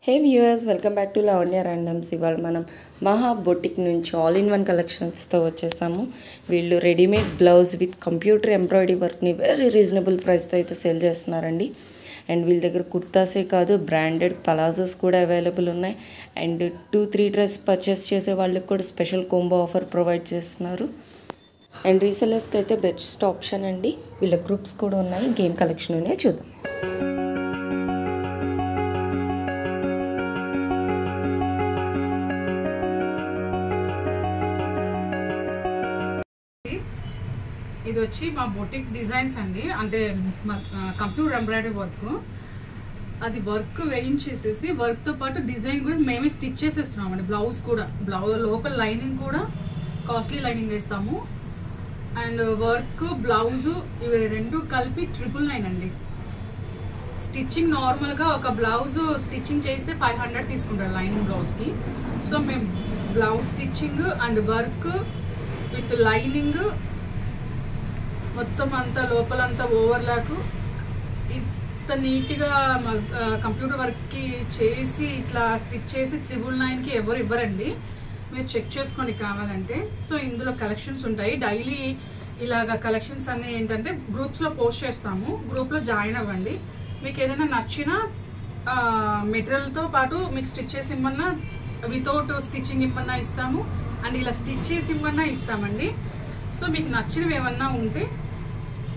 Hey viewers, welcome back to Lavanya randoms. ఇవాళ మనం మహా బొటిక్ నుంచి ఆల్ ఇన్ వన్ కలెక్షన్స్తో వచ్చేసాము. వీళ్ళు readymade blouse with computer embroidery వర్క్ని వెరీ రీజనబుల్ ప్రైస్తో అయితే సేల్ చేస్తున్నారండి. అండ్ వీళ్ళ దగ్గర కుర్తాసే కాదు, బ్రాండెడ్ పలాజోస్ కూడా అవైలబుల్ ఉన్నాయి. అండ్ 2-3 డ్రెస్ పర్చేస్ చేసే వాళ్ళకి కూడా స్పెషల్ కోంబో ఆఫర్ ప్రొవైడ్ చేస్తున్నారు. అండ్ రీసెలర్స్కి అయితే బెస్ట్ ఆప్షన్ అండి. వీళ్ళ గ్రూప్స్ కూడా ఉన్నాయి. గేమ్ కలెక్షన్ ఉన్నాయి, చూద్దాం. ఇది వచ్చి మా బొటిక్ డిజైన్స్ అండి. అంటే కంప్యూటర్ ఎంబ్రాయిడరీ వర్క్, అది వర్క్ వేయించేసేసి వర్క్తో పాటు డిజైన్ కూడా మేమే స్టిచ్ చేసేస్తున్నాం అండి. బ్లౌజ్ కూడా, లోపల లైనింగ్ కూడా కాస్ట్లీ లైనింగ్ వేస్తాము. అండ్ వర్క్, బ్లౌజు ఇవి రెండు కలిపి 999 అండి. స్టిచ్చింగ్ నార్మల్గా ఒక బ్లౌజ్ స్టిచ్చింగ్ చేస్తే 500 తీసుకుంటారు లైనింగ్ బ్లౌజ్కి. సో మేము blouse stitching and work with lining మొత్తం అంతా లోపలంతా ఓవర్లాక్ ఇంత నీట్గా కంప్యూటర్ వర్క్కి చేసి ఇట్లా స్టిచ్ చేసి 999కి ఎవరు ఇవ్వరండి. మీరు చెక్ చేసుకోండి కావాలంటే. సో ఇందులో కలెక్షన్స్ ఉంటాయి. డైలీ ఇలాగ కలెక్షన్స్ అన్నీ ఏంటంటే గ్రూప్స్లో పోస్ట్ చేస్తాము. గ్రూప్లో జాయిన్ అవ్వండి. మీకు ఏదైనా నచ్చిన మెటీరియల్తో పాటు మీకు స్టిచ్ చేసి ఇమ్మన్నా, వితౌట్ స్టిచ్చింగ్ ఇమ్మన్నా ఇస్తాము. అండ్ ఇలా స్టిచ్ చేసి ఇమ్మన్నా ఇస్తామండి. సో మీకు నచ్చినవి ఏమన్నా ఉంటే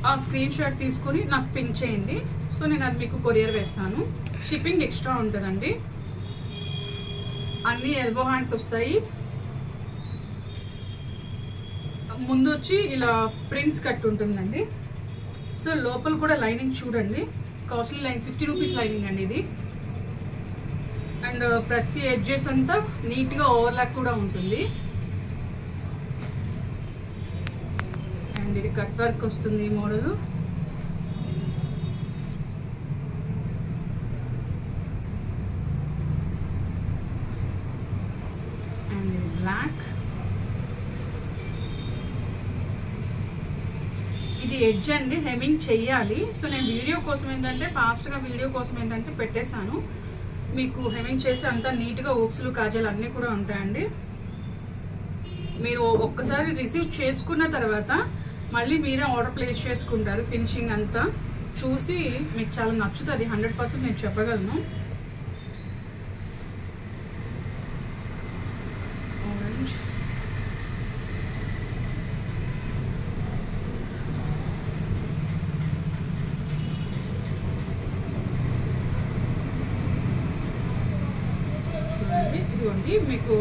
ఆ స్క్రీన్ షాట్ తీసుకుని నాకు పింక్ చేయండి. సో నేను అది మీకు కొరియర్ వేస్తాను. షిప్పింగ్ ఎక్స్ట్రా ఉంటుందండి. అన్నీ ఎల్బో హ్యాండ్స్ వస్తాయి. ముందు వచ్చి ఇలా ప్రింట్స్ కట్ ఉంటుందండి. సో లోపల కూడా లైనింగ్ చూడండి, కాస్ట్లీ లైన్, 50 రూపీస్ లైనింగ్ అండి ఇది. అండ్ ప్రతి ఎడ్జెస్ అంతా నీట్గా ఓవర్లాక్ కూడా ఉంటుంది. ఇది కట్ వర్క్ వస్తుంది ఈ మోడల్. అండ్ ఇది బ్లాక్. ఇది ఎడ్జ్ అండి, హెమ్మింగ్ చెయ్యాలి. సో నేను వీడియో కోసం ఏంటంటే ఫాస్ట్గా వీడియో కోసం ఏంటంటే పెట్టేశాను. మీకు హెమ్మింగ్ చేసి అంతా నీట్గా ఊక్స్లు, కాజాలు అన్నీ కూడా ఉంటాయండి. మీరు ఒక్కసారి రిసీవ్ చేసుకున్న తర్వాత మళ్ళీ మీరే ఆర్డర్ ప్లేస్ చేసుకుంటారు. ఫినిషింగ్ అంతా చూసి మీకు చాలా నచ్చుతుంది, 100% నేను చెప్పగలను. ఆరెంజ్, చూడండి. ఇదిగోండి, మీకు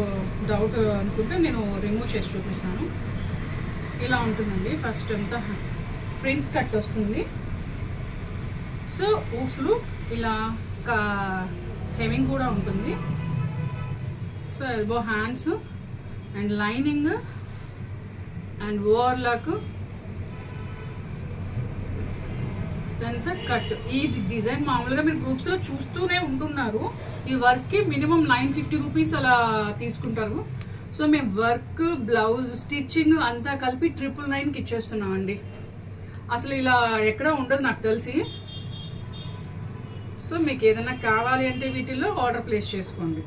డౌట్ అనుకుంటే నేను రిమూవ్ చేసి చూపిస్తాను. ఇలా ఉంటుందండి. ఫస్ట్ అంతా ప్రింట్స్ కట్ వస్తుంది. సో ఊక్స్లు ఇలా హెమింగ్ కూడా ఉంటుంది. So elbow hands and lining and overlock ఇదంతా కట్. ఈ డిజైన్ మామూలుగా మీరు గ్రూప్స్లో చూస్తూనే ఉంటున్నారు. ఈ వర్క్కి మినిమం 950 రూపీస్ అలా తీసుకుంటారు. సో మేము వర్క్, బ్లౌజ్, స్టిచ్చింగ్ అంతా కలిపి 999కి ఇచ్చేస్తున్నామండి. అసలు ఇలా ఎక్కడ ఉండదు నాకు తెలిసి. సో మీకు ఏదైనా కావాలి అంటే వీటిల్లో ఆర్డర్ ప్లేస్ చేసుకోండి.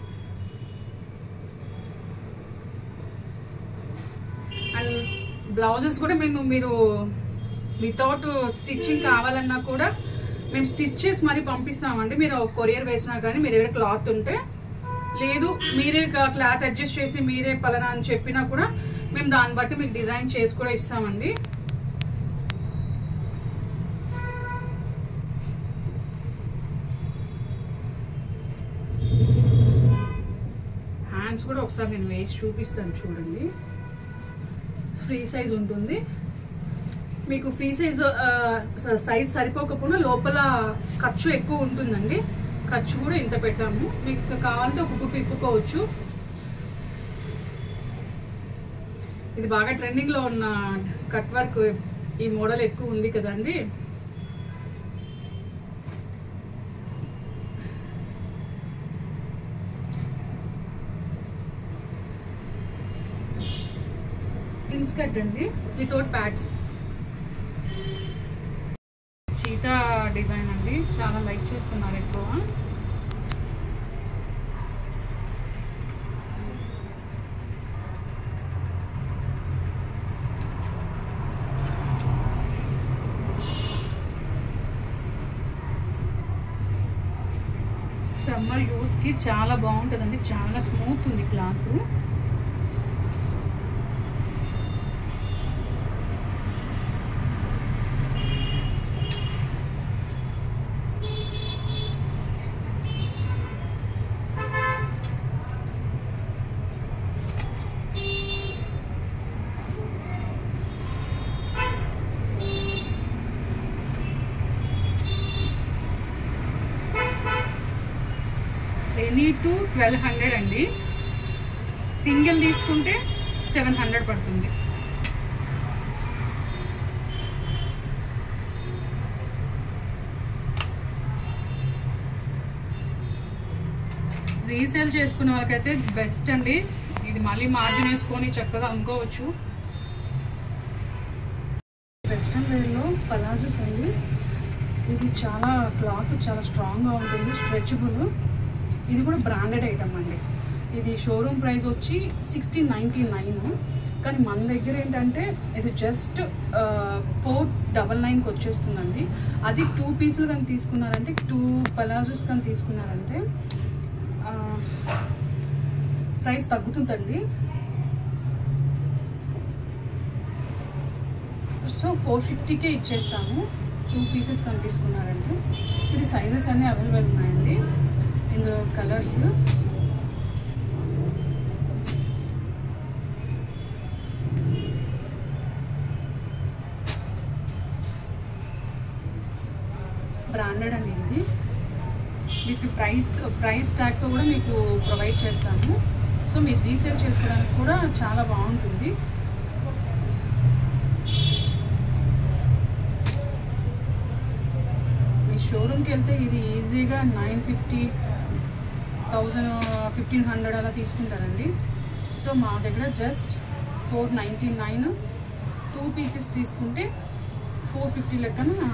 అండ్ బ్లౌజెస్ కూడా మీరు వితౌట్ స్టిచ్చింగ్ కావాలన్నా కూడా మేము స్టిచ్ చేసి మరీ పంపిస్తామండి. మీరు కొరియర్ వేసినా కానీ మీ దగ్గర క్లాత్ ఉంటే, లేదు మీరే క్లాత్ అడ్జస్ట్ చేసి మీరే పలానా అని చెప్పినా కూడా మేము దాన్ని బట్టి మీకు డిజైన్ చేసి కూడా ఇస్తామండి. హ్యాండ్స్ కూడా ఒకసారి నేను వేసి చూపిస్తాను చూడండి. ఫ్రీ సైజ్ ఉంటుంది. మీకు ఫ్రీ సైజ్ సరిపోకపోయినా లోపల ఖర్చు ఎక్కువ ఉంటుందండి. ఖర్చు కూడా ఇంత పెట్టాము. మీకు కావాలంటే ఒక కుట్టు ఇప్పుకోవచ్చు. ఇది బాగా ట్రెండింగ్లో ఉన్న కట్ వర్క్. ఈ మోడల్ ఎక్కువ ఉంది కదండి. ప్రింట్స్ కట్ అండి, వితౌట్ ప్యాడ్స్. చీతా డిజైన్ అండి, చాలా లైక్ చేస్తున్నారు ఎక్కువ. సమ్మర్ యూస్కి చాలా బాగుంటుందండి, చాలా స్మూత్ ఉంది క్లాత్. ఎనీ టు 1200 అండి, సింగిల్ తీసుకుంటే 700 పడుతుంది. రీసేల్ చేసుకునే వాళ్ళకైతే బెస్ట్ అండి, ఇది మళ్ళీ మార్జిన్ వేసుకొని చక్కగా అమ్ముకోవచ్చు. వెస్ట్రన్ వేర్లో పలాజోస్ అండి, ఇది చాలా క్లాత్ చాలా స్ట్రాంగ్గా ఉంటుంది, స్ట్రెచబుల్. ఇది కూడా బ్రాండెడ్ ఐటమ్ అండి. ఇది షోరూమ్ ప్రైస్ వచ్చి 1699, కానీ మన దగ్గర ఏంటంటే ఇది జస్ట్ 499కి వచ్చేస్తుందండి. అది 2 పీసులు కానీ తీసుకున్నారంటే, 2 పలాజోస్ కానీ తీసుకున్నారంటే ప్రైస్ తగ్గుతుందండి. సో 450కే ఇచ్చేస్తాము 2 పీసెస్ కానీ తీసుకున్నారంటే. ఇది సైజెస్ అన్నీ అవైలబుల్ ఉన్నాయండి, ఇందులో కలర్స్. బ్రాండెడ్ అండి, ఇది విత్ ప్రైస్ ట్యాగ్తో కూడా మీకు ప్రొవైడ్ చేస్తాము. సో మీరు రీసేల్ చేసుకోవడానికి కూడా చాలా బాగుంటుంది. మీ షోరూమ్కి వెళ్తే ఇది ఈజీగా 950, 1000, 1500 అలా తీసుకుంటారండి. సో మా దగ్గర జస్ట్ 499, 2 పీసెస్ తీసుకుంటే 450 లెక్కన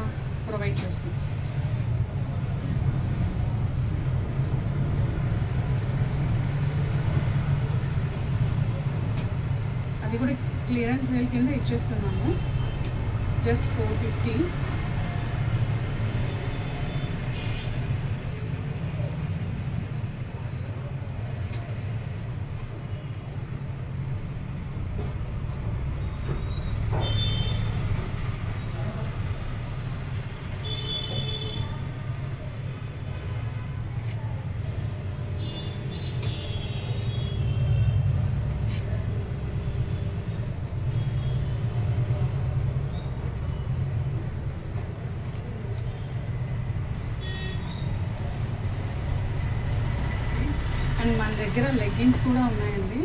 ప్రొవైడ్ చేస్తాం. అది కూడా క్లియరెన్స్ సేల్ కింద ఇచ్చేస్తున్నాము, జస్ట్ 450. అండ్ మన దగ్గర లెగ్గిన్స్ కూడా ఉన్నాయండి.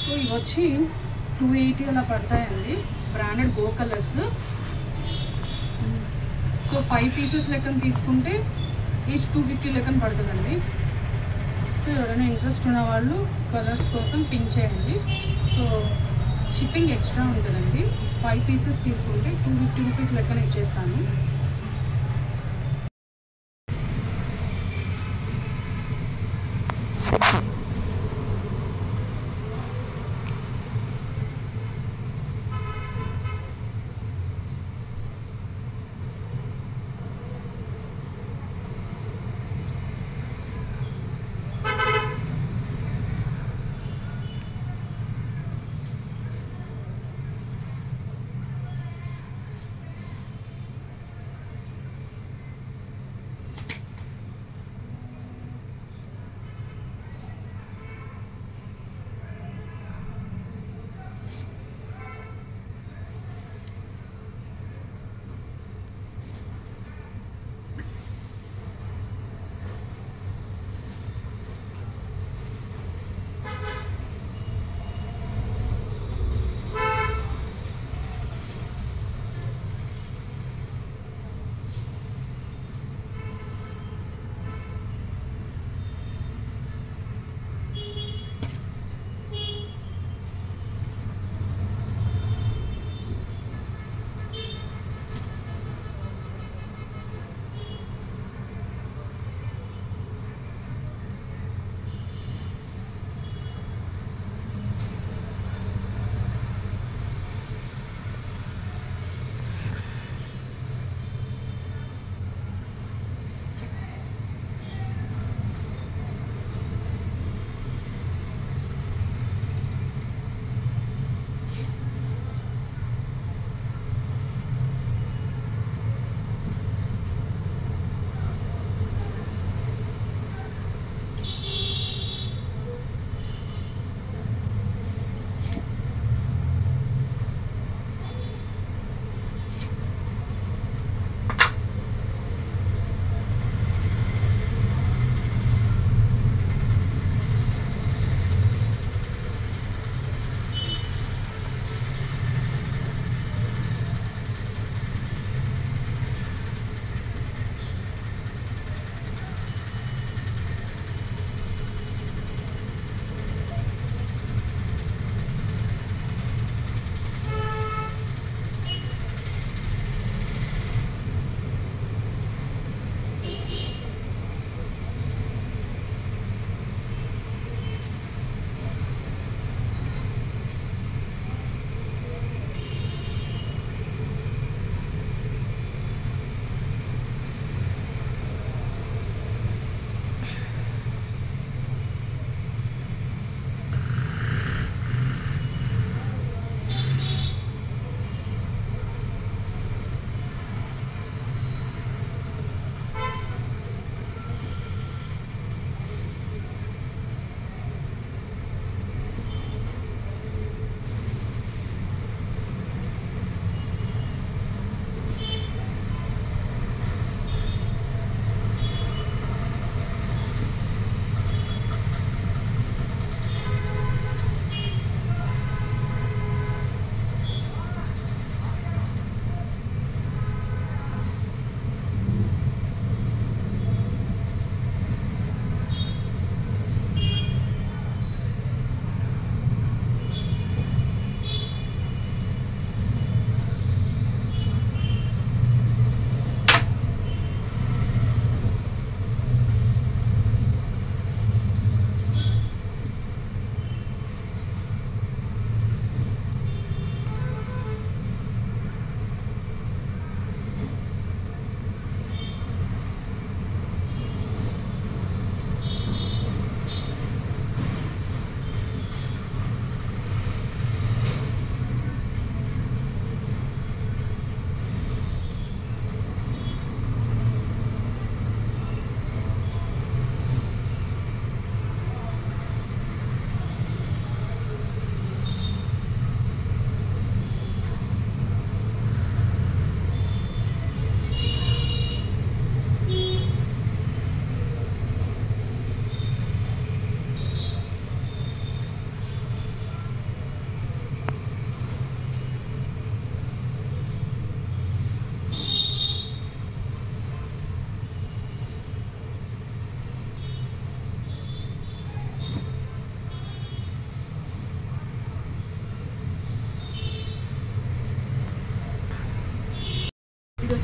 సో ఇవి వచ్చి 280 అలా పడతాయండి, branded go colours. So 5 pieces లెక్కన తీసుకుంటే ఈచ్ 250 లెక్కన పడుతుందండి. సో ఎవరైనా ఇంట్రెస్ట్ ఉన్న వాళ్ళు కలర్స్ కోసం పింక్ చేయండి. సో షిప్పింగ్ ఎక్స్ట్రా ఉంటుందండి. 5 పీసెస్ తీసుకుంటే 250 రూపీస్ లెక్కన ఇచ్చేస్తాను.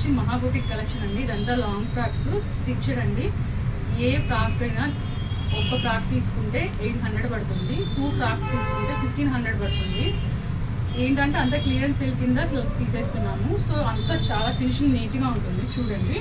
వచ్చి మహా బొటిక్ కలెక్షన్ అండి. ఇదంతా లాంగ్ ఫ్రాక్స్ స్టిచ్డ్ అండి. ఏ ఫ్రాక్ అయినా ఒక ఫ్రాక్ తీసుకుంటే 800 పడుతుంది, 2 ఫ్రాక్స్ తీసుకుంటే 1500 పడుతుంది. ఏంటంటే అంత క్లియరెన్స్ సేల్ కింద తీసేస్తున్నాము. సో అంతా చాలా ఫినిషింగ్ నీట్గా ఉంటుంది చూడండి.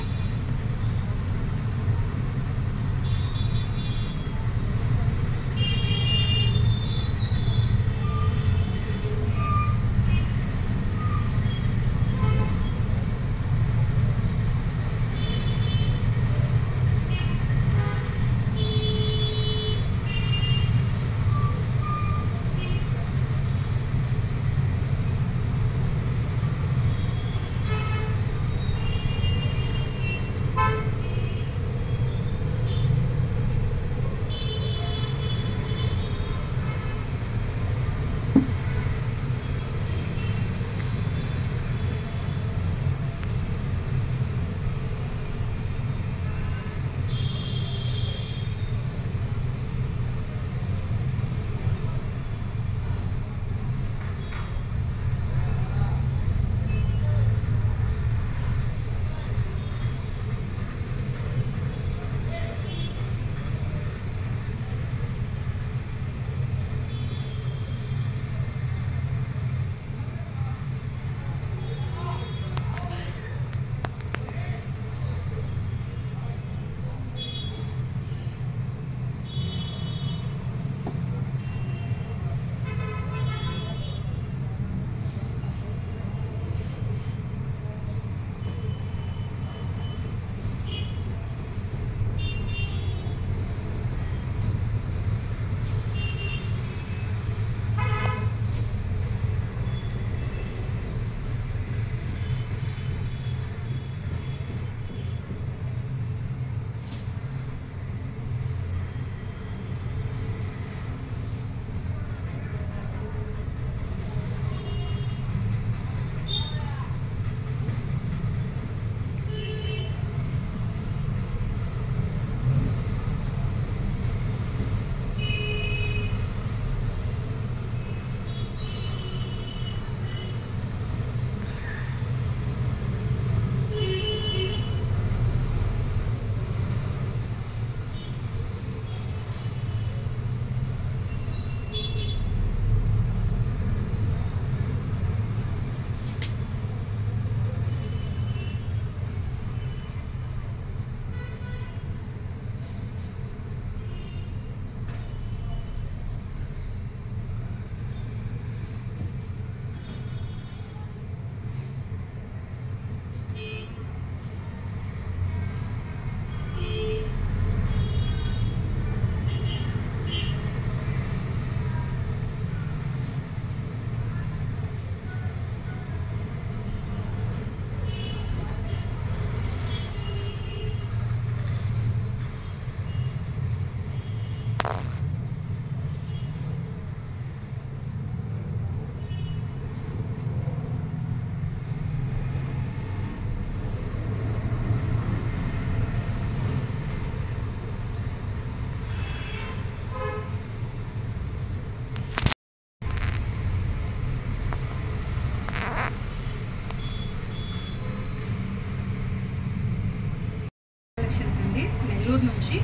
నెల్లూరు నుంచి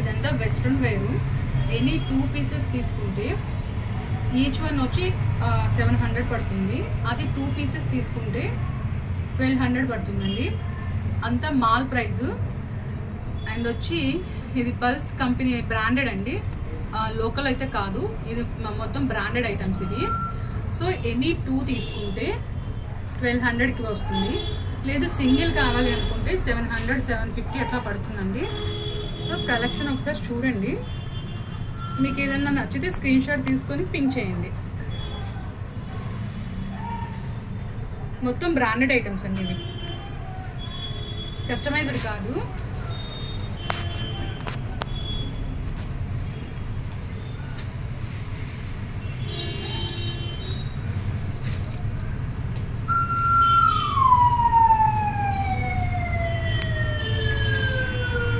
ఇదంతా వెస్ట్రన్ వేరు. ఎనీ 2 పీసెస్ తీసుకుంటే ఈచ్ వన్ వచ్చి 700 పడుతుంది. అది 2 పీసెస్ తీసుకుంటే 1200 పడుతుందండి. అంతా మాల్ ప్రైజు. అండ్ వచ్చి ఇది పల్స్ కంపెనీ బ్రాండెడ్ అండి, లోకల్ అయితే కాదు. ఇది మొత్తం బ్రాండెడ్ ఐటమ్స్ ఇవి. సో ఎనీ 2 తీసుకుంటే 1200కి వస్తుంది. లేదు సింగిల్ కావాలి అనుకుంటే 700, 750 అట్లా పడుతుందండి. సో కలెక్షన్ ఒకసారి చూడండి. మీకు ఏదన్నా నచ్చితే స్క్రీన్ షాట్ తీసుకొని పింక్ చేయండి. మొత్తం బ్రాండెడ్ ఐటమ్స్ అండి ఇవి, కస్టమైజ్డ్ కాదు.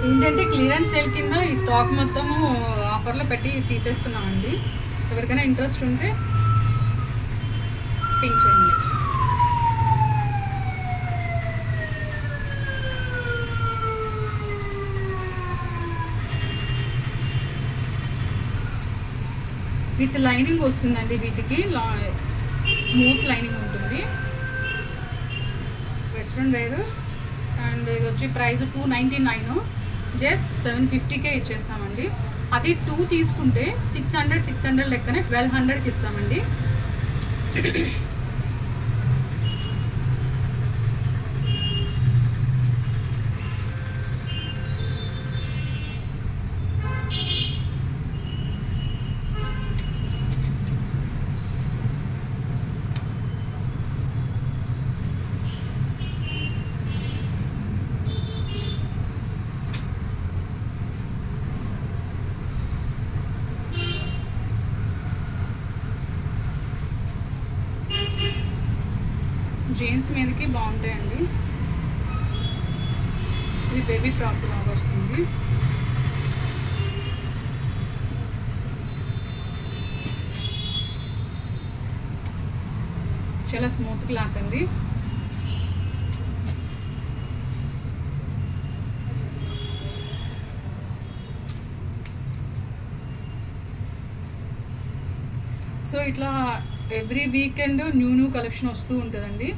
ఏంటంటే క్లియరెన్స్ సేల్ కింద ఈ స్టాక్ మొత్తము ఆఫర్లో పెట్టి తీసేస్తున్నామండి. ఎవరికైనా ఇంట్రెస్ట్ ఉంటే పింక్ చేయండి. విత్ లైనింగ్ వస్తుందండి. వీటికి స్మూత్ లైనింగ్ ఉంటుంది. Western wear. అండ్ ఇది వచ్చి ప్రైస్ 299, జస్ట్ 750కే ఇచ్చేస్తామండి. అది 2 తీసుకుంటే 600 లెక్కనే 1200కి ఇస్తామండి. జీన్స్ మీదకి బాగుంటాయండి. ఇది బేబీ ఫ్రాక్ లాగా వస్తుంది. చాలా స్మూత్ క్లాత్ అండి. సో ఇట్లా ఎవ్రీ వీకెండ్ న్యూ కలెక్షన్ వస్తూ ఉంటుందండి.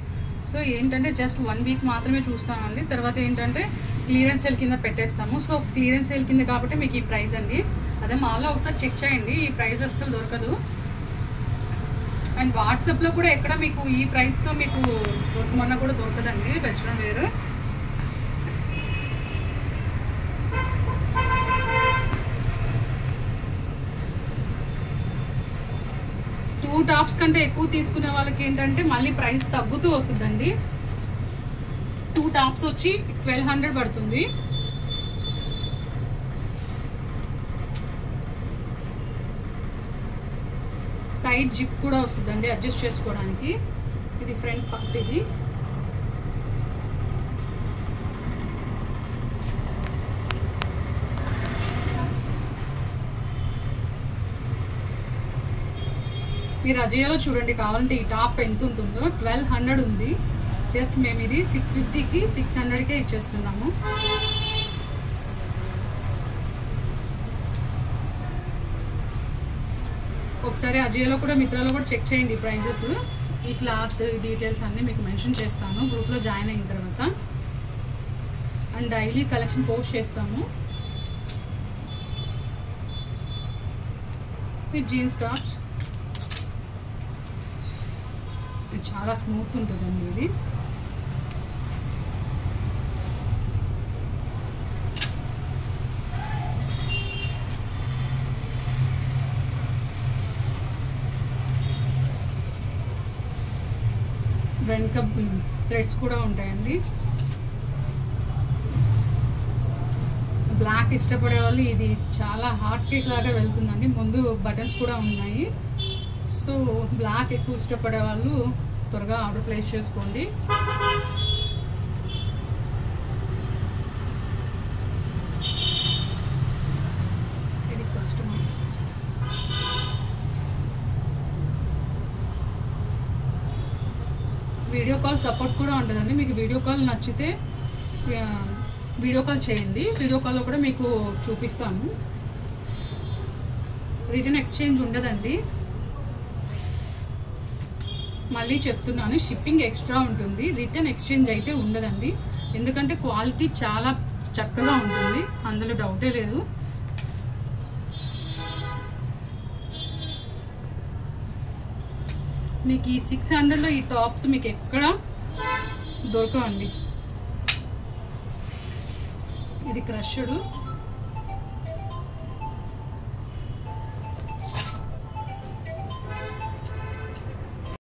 సో ఏంటంటే జస్ట్ 1 వీక్ మాత్రమే చూస్తామండి. తర్వాత ఏంటంటే క్లియరెన్స్ సేల్ కింద పెట్టేస్తాము. సో క్లియరెన్స్ సేల్ కింద కాబట్టి మీకు ఈ ప్రైస్ అండి. అదే మాల్లో ఒకసారి చెక్ చేయండి, ఈ ప్రైస్ అస్సలు దొరకదు. అండ్ వాట్సాప్లో కూడా ఎక్కడ మీకు ఈ ప్రైస్తో మీకు దొరకమన్నా కూడా దొరకదండి వెస్ట్రన్ వేర్. టూ టాప్స్ కంటే ఎక్కువ తీసుకునే వాళ్ళకి ఏంటంటే మళ్ళీ ప్రైస్ తగ్గుతూ వస్తుందండి. 2 టాప్స్ వచ్చి 1200 పడుతుంది. సైడ్ జిప్ కూడా వస్తుందండి అడ్జస్ట్ చేసుకోవడానికి. ఇది ఫ్రంట్ పార్ట్. ఇది మీరు అజయాలో చూడండి కావాలంటే ఈ టాప్ ఎంత ఉంటుందో. 1200 ఉంది. జస్ట్ మేము ఇది 650కి 600కే ఇచ్చేస్తున్నాము. ఒకసారి అజయాలో కూడా మిత్రాలో కూడా చెక్ చేయండి ప్రైజెస్. ఈ క్లాత్ డీటెయిల్స్ అన్నీ మీకు మెన్షన్ చేస్తాను గ్రూప్లో జాయిన్ అయిన తర్వాత. అండ్ డైలీ కలెక్షన్ పోస్ట్ చేస్తాము. ఈ జీన్స్ టాప్స్ చాలా స్మూత్ ఉంటుందండి. ఇది వెనక థ్రెడ్స్ కూడా ఉంటాయండి. బ్లాక్ ఇష్టపడే వాళ్ళు ఇది చాలా హాట్ కేక్ లాగా వెళ్తుందండి. ముందు బటన్స్ కూడా ఉన్నాయి. సో బ్లాక్ ఎక్కువ ఇష్టపడే వాళ్ళు త్వరగా ఆర్డర్ ప్లేస్ చేసుకోండి. ఇది కస్టమర్. వీడియో కాల్ సపోర్ట్ కూడా ఉంటుందండి. మీకు వీడియో కాల్ నచ్చితే వీడియో కాల్ చేయండి. వీడియో కాల్లో కూడా మీకు చూపిస్తాను. రిటర్న్ ఎక్స్చేంజ్ ఉండదండి. మళ్ళీ చెప్తున్నాను, షిప్పింగ్ ఎక్స్ట్రా ఉంటుంది, రిటర్న్ ఎక్స్చేంజ్ అయితే ఉండదండి. ఎందుకంటే క్వాలిటీ చాలా చక్కగా ఉంటుంది, అందులో డౌటే లేదు. మీకు ఈ 600లో ఈ టాప్స్ మీకు ఎక్కడ దొరకవండి. ఇది క్రష్డ్.